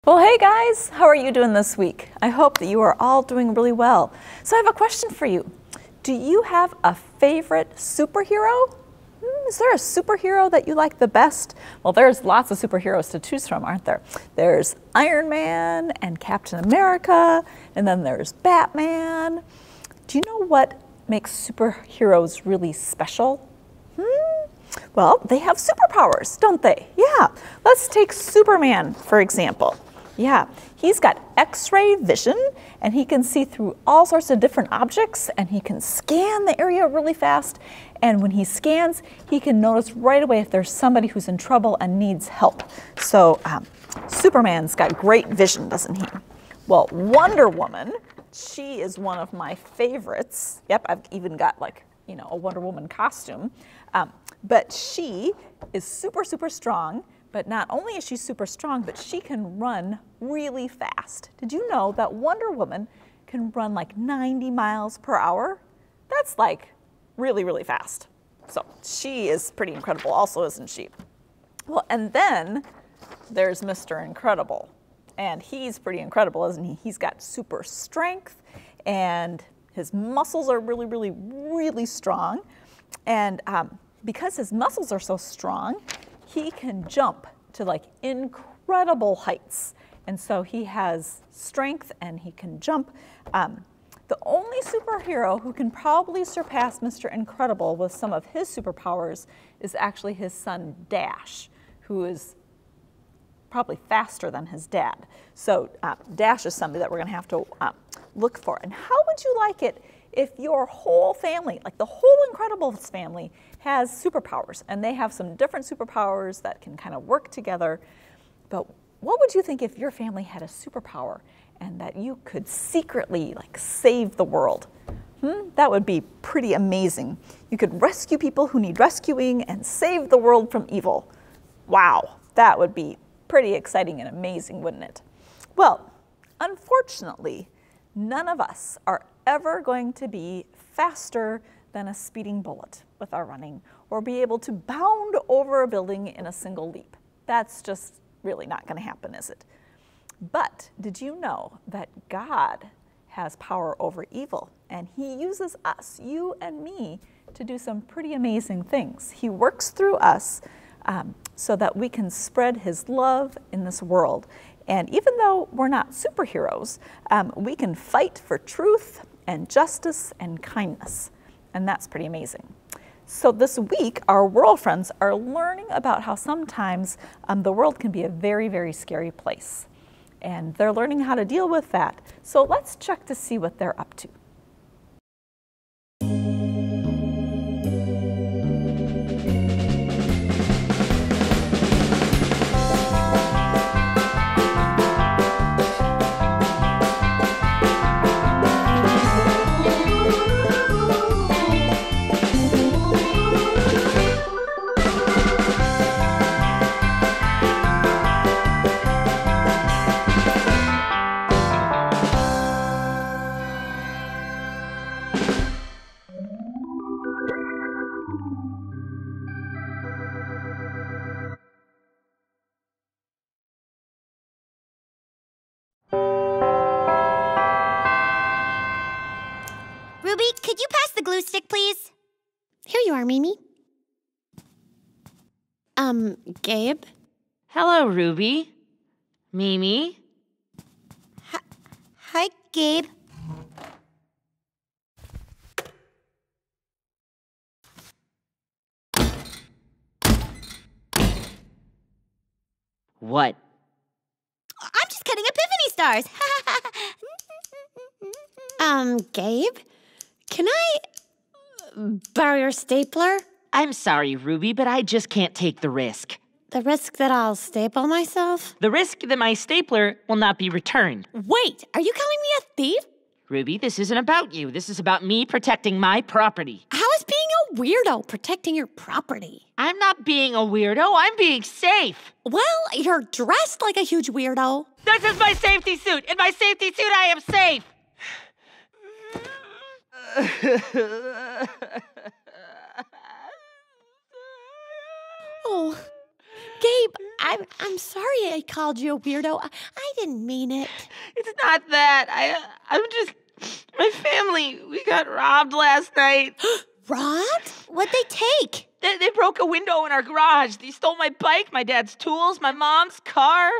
Well, hey guys, how are you doing this week? I hope that you are all doing really well. So I have a question for you. Do you have a favorite superhero? Is there a superhero that you like the best? Well, there's lots of superheroes to choose from, aren't there? There's Iron Man and Captain America, and then there's Batman. Do you know what makes superheroes really special? Well, they have superpowers, don't they? Yeah. Let's take Superman, for example. Yeah, he's got X-ray vision, and he can see through all sorts of different objects, and he can scan the area really fast. And when he scans, he can notice right away if there's somebody who's in trouble and needs help. So Superman's got great vision, doesn't he? Well, Wonder Woman, she is one of my favorites. Yep, I've even got a Wonder Woman costume. But she is super, super strong. But not only is she super strong, but she can run really fast. Did you know that Wonder Woman can run like 90 miles per hour? That's like really, really fast. So she is pretty incredible also, isn't she? Well, and then there's Mr. Incredible. And he's pretty incredible, isn't he? He's got super strength, and his muscles are really, really, really strong. And because his muscles are so strong, he can jump to like incredible heights. And so he has strength and he can jump. The only superhero who can probably surpass Mr. Incredible with some of his superpowers is actually his son Dash, who is probably faster than his dad. So Dash is somebody that we're going to have to look for. And how would you like it if your whole family, like the whole Incredibles family, has superpowers, and they have some different superpowers that can kind of work together? But what would you think if your family had a superpower and that you could secretly save the world? That would be pretty amazing. You could rescue people who need rescuing and save the world from evil. Wow, that would be pretty exciting and amazing, wouldn't it? Well, unfortunately, none of us are ever going to be faster than a speeding bullet with our running, or be able to bound over a building in a single leap. That's just really not going to happen, is it? But did you know that God has power over evil, and he uses us, you and me, to do some pretty amazing things? He works through us so that we can spread his love in this world. And even though we're not superheroes, we can fight for truth and justice and kindness. And that's pretty amazing. So this week, our world friends are learning about how sometimes the world can be a very, very scary place. And they're learning how to deal with that. So let's check to see what they're up to. Ruby, could you pass the glue stick, please? Here you are, Mimi. Gabe? Hello, Ruby. Mimi? Hi, Gabe. What? I'm just cutting epiphany stars. Gabe? Can I borrow your stapler? I'm sorry, Ruby, but I just can't take the risk. The risk that I'll staple myself? The risk that my stapler will not be returned. Wait, are you calling me a thief? Ruby, this isn't about you. This is about me protecting my property. How is being a weirdo protecting your property? I'm not being a weirdo. I'm being safe. Well, you're dressed like a huge weirdo. This is my safety suit. In my safety suit, I am safe. Oh, Gabe, I'm sorry I called you a weirdo. I didn't mean it. It's not that. My family, we got robbed last night. Robbed? What'd they take? They broke a window in our garage. They stole my bike, my dad's tools, my mom's car.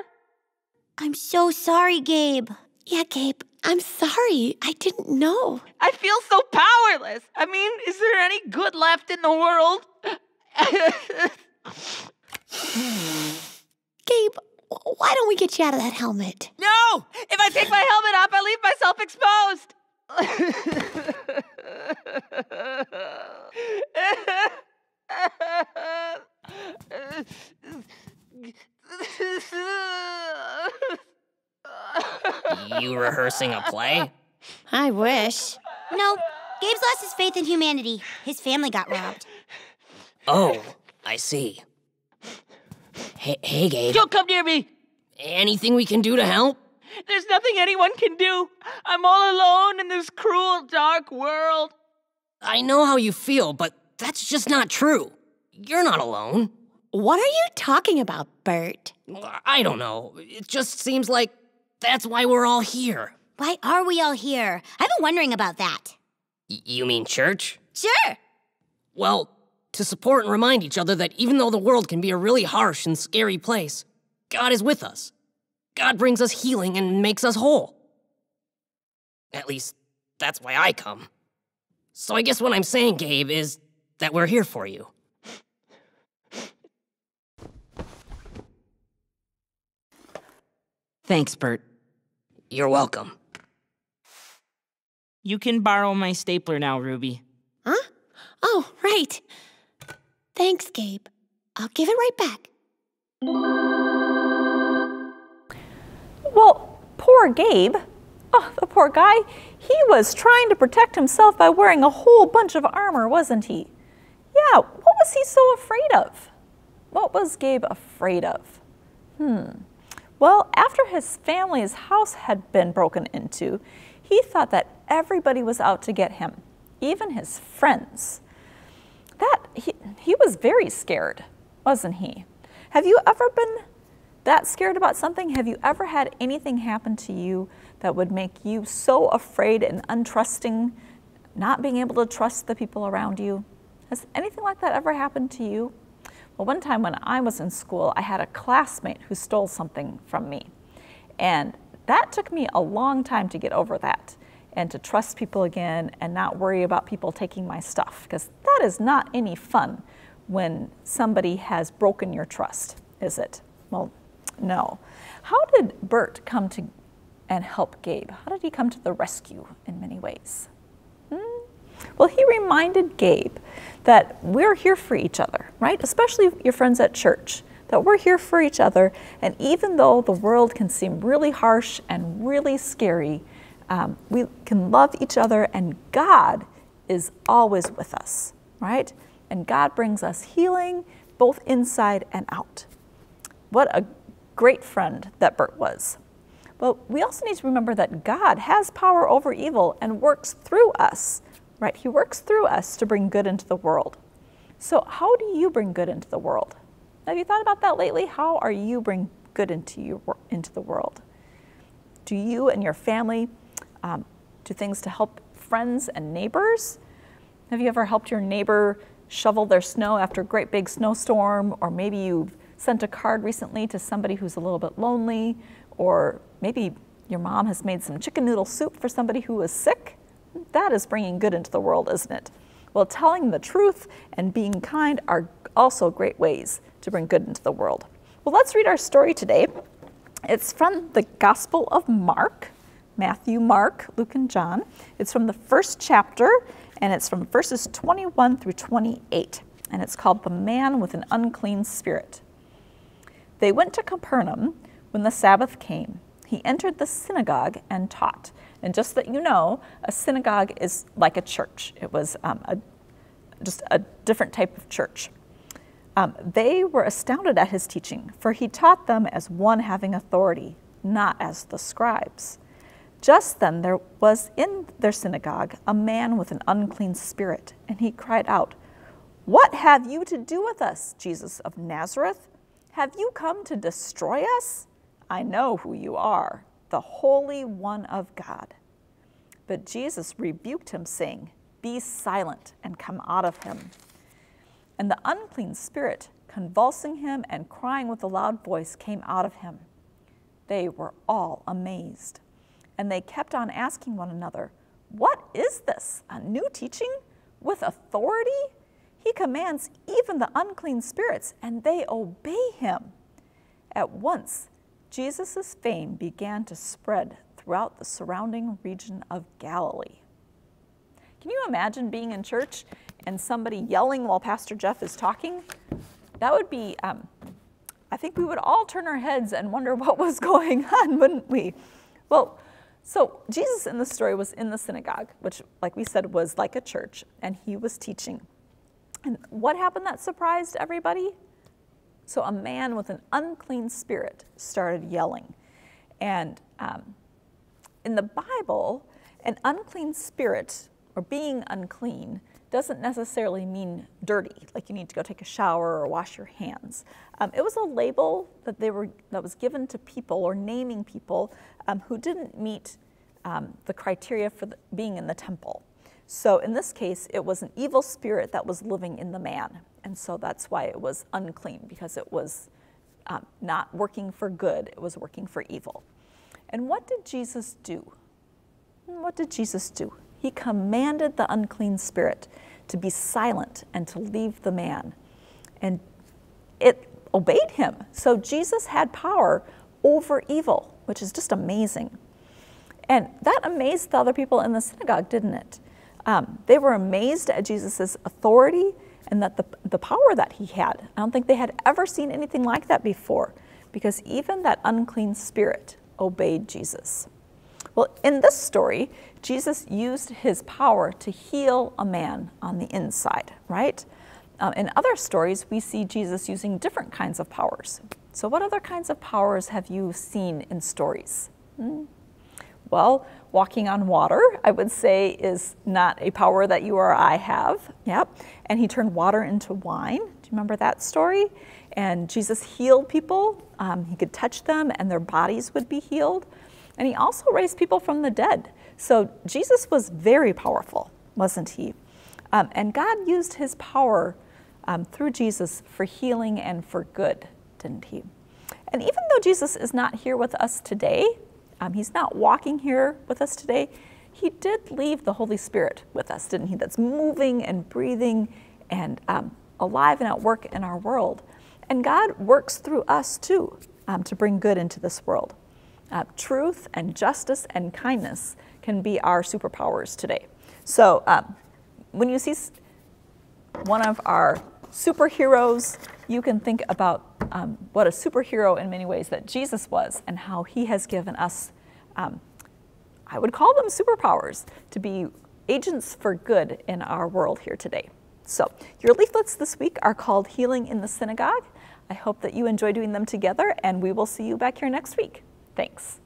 I'm so sorry, Gabe. Yeah, Gabe, I'm sorry. I didn't know. I feel so powerless. I mean, is there any good left in the world? Gabe, why don't we get you out of that helmet? No! If I take my helmet off, I leave myself exposed. You rehearsing a play? I wish. No, Gabe's lost his faith in humanity. His family got robbed. Oh, I see. Hey, Gabe. Don't come near me! Anything we can do to help? There's nothing anyone can do. I'm all alone in this cruel, dark world. I know how you feel, but that's just not true. You're not alone. What are you talking about, Bert? I don't know. It just seems like that's why we're all here. Why are we all here? I've been wondering about that. You mean church? Sure. Well, to support and remind each other that even though the world can be a really harsh and scary place, God is with us. God brings us healing and makes us whole. At least, that's why I come. So I guess what I'm saying, Gabe, is that we're here for you. Thanks, Bert. You're welcome. You can borrow my stapler now, Ruby. Huh? Oh, right. Thanks, Gabe. I'll give it right back. Well, poor Gabe. Oh, the poor guy. He was trying to protect himself by wearing a whole bunch of armor, wasn't he? Yeah, what was he so afraid of? What was Gabe afraid of? Well, after his family's house had been broken into, he thought that everybody was out to get him, even his friends. He was very scared, wasn't he? Have you ever been that scared about something? Have you ever had anything happen to you that would make you so afraid and untrusting, not being able to trust the people around you? Has anything like that ever happened to you? Well, one time when I was in school, I had a classmate who stole something from me. And that took me a long time to get over that and to trust people again and not worry about people taking my stuff, because that is not any fun when somebody has broken your trust, is it? Well, no. How did Bert come to and help Gabe? How did he come to the rescue in many ways? Well, he reminded Gabe that we're here for each other, right? Especially your friends at church, that we're here for each other. And even though the world can seem really harsh and really scary, we can love each other, and God is always with us, right? And God brings us healing both inside and out. What a great friend that Bert was. Well, we also need to remember that God has power over evil and works through us, right? He works through us to bring good into the world. So how do you bring good into the world? Have you thought about that lately? How are you bring good into the world? Do you and your family do things to help friends and neighbors? Have you ever helped your neighbor shovel their snow after a great big snowstorm? Or maybe you've sent a card recently to somebody who's a little bit lonely, or maybe your mom has made some chicken noodle soup for somebody who is sick. That is bringing good into the world, isn't it? Well, telling the truth and being kind are also great ways to bring good into the world. Well, let's read our story today. It's from the Gospel of Mark, Matthew, Mark, Luke, and John. It's from the first chapter, and it's from verses 21 through 28, and it's called The Man with an Unclean Spirit. They went to Capernaum when the Sabbath came. He entered the synagogue and taught. And just that you know, a synagogue is like a church. It was just a different type of church. They were astounded at his teaching, for he taught them as one having authority, not as the scribes. Just then there was in their synagogue a man with an unclean spirit, and he cried out, "What have you to do with us, Jesus of Nazareth? Have you come to destroy us? I know who you are, the Holy One of God." But Jesus rebuked him, saying, "Be silent and come out of him." And the unclean spirit, convulsing him and crying with a loud voice, came out of him. They were all amazed, and they kept on asking one another, "What is this? A new teaching with authority? He commands even the unclean spirits, and they obey him." At once, Jesus' fame began to spread throughout the surrounding region of Galilee. Can you imagine being in church and somebody yelling while Pastor Jeff is talking? That would be, I think we would all turn our heads and wonder what was going on, wouldn't we? Well, so Jesus in the story was in the synagogue, which, like we said, was like a church, and he was teaching. And what happened that surprised everybody? So a man with an unclean spirit started yelling. And in the Bible, an unclean spirit, or being unclean, doesn't necessarily mean dirty, like you need to go take a shower or wash your hands. It was a label that was given to people, or naming people who didn't meet the criteria for being in the temple. So in this case, it was an evil spirit that was living in the man. And so that's why it was unclean, because it was not working for good, it was working for evil. And what did Jesus do? What did Jesus do? He commanded the unclean spirit to be silent and to leave the man. And it obeyed him. So Jesus had power over evil, which is just amazing. And that amazed the other people in the synagogue, didn't it? They were amazed at Jesus' authority and that the power that he had. I don't think they had ever seen anything like that before, because even that unclean spirit obeyed Jesus. Well, in this story, Jesus used his power to heal a man on the inside, right? In other stories, we see Jesus using different kinds of powers. So what other kinds of powers have you seen in stories? Well, walking on water, I would say, is not a power that you or I have. Yep. And he turned water into wine. Do you remember that story? And Jesus healed people. He could touch them and their bodies would be healed. And he also raised people from the dead. So Jesus was very powerful, wasn't he? And God used his power through Jesus for healing and for good, didn't he? And even though Jesus is not here with us today, he's not walking here with us today, he did leave the Holy Spirit with us, didn't he? That's moving and breathing and alive and at work in our world. And God works through us too to bring good into this world. Truth and justice and kindness can be our superpowers today. So when you see one of our superheroes, you can think about what a superhero in many ways that Jesus was and how he has given us, I would call them superpowers, to be agents for good in our world here today. So your leaflets this week are called Healing in the Synagogue. I hope that you enjoy doing them together, and we will see you back here next week. Thanks.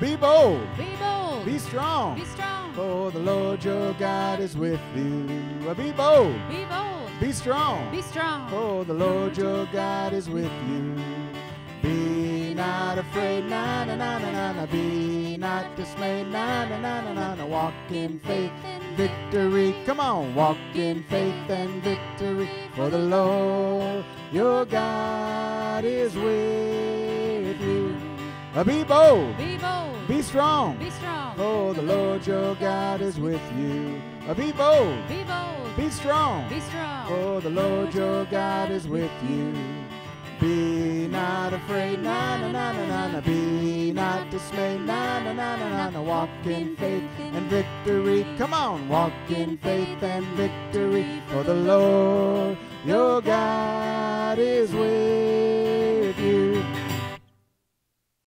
Be bold. Be bold. Be strong. Be strong. For the Lord your God is with you. Be bold. Be bold. Be strong. Be strong. For the Lord your God is with you. Be not afraid, na na na na na na. Be not dismayed, na na na na na na. Walk in faith and victory. Come on, walk in faith and victory. For the Lord your God is with you. Be bold. Be bold. Be strong. Be strong. For the Lord your God is with you. Be bold. Be bold. Be strong. Be strong. For the Lord your God is with you. Be not afraid, na na na na na na. Be not dismayed, na na na na na na. Walk in faith and victory. Come on, walk in faith and victory. For the Lord your God is with you.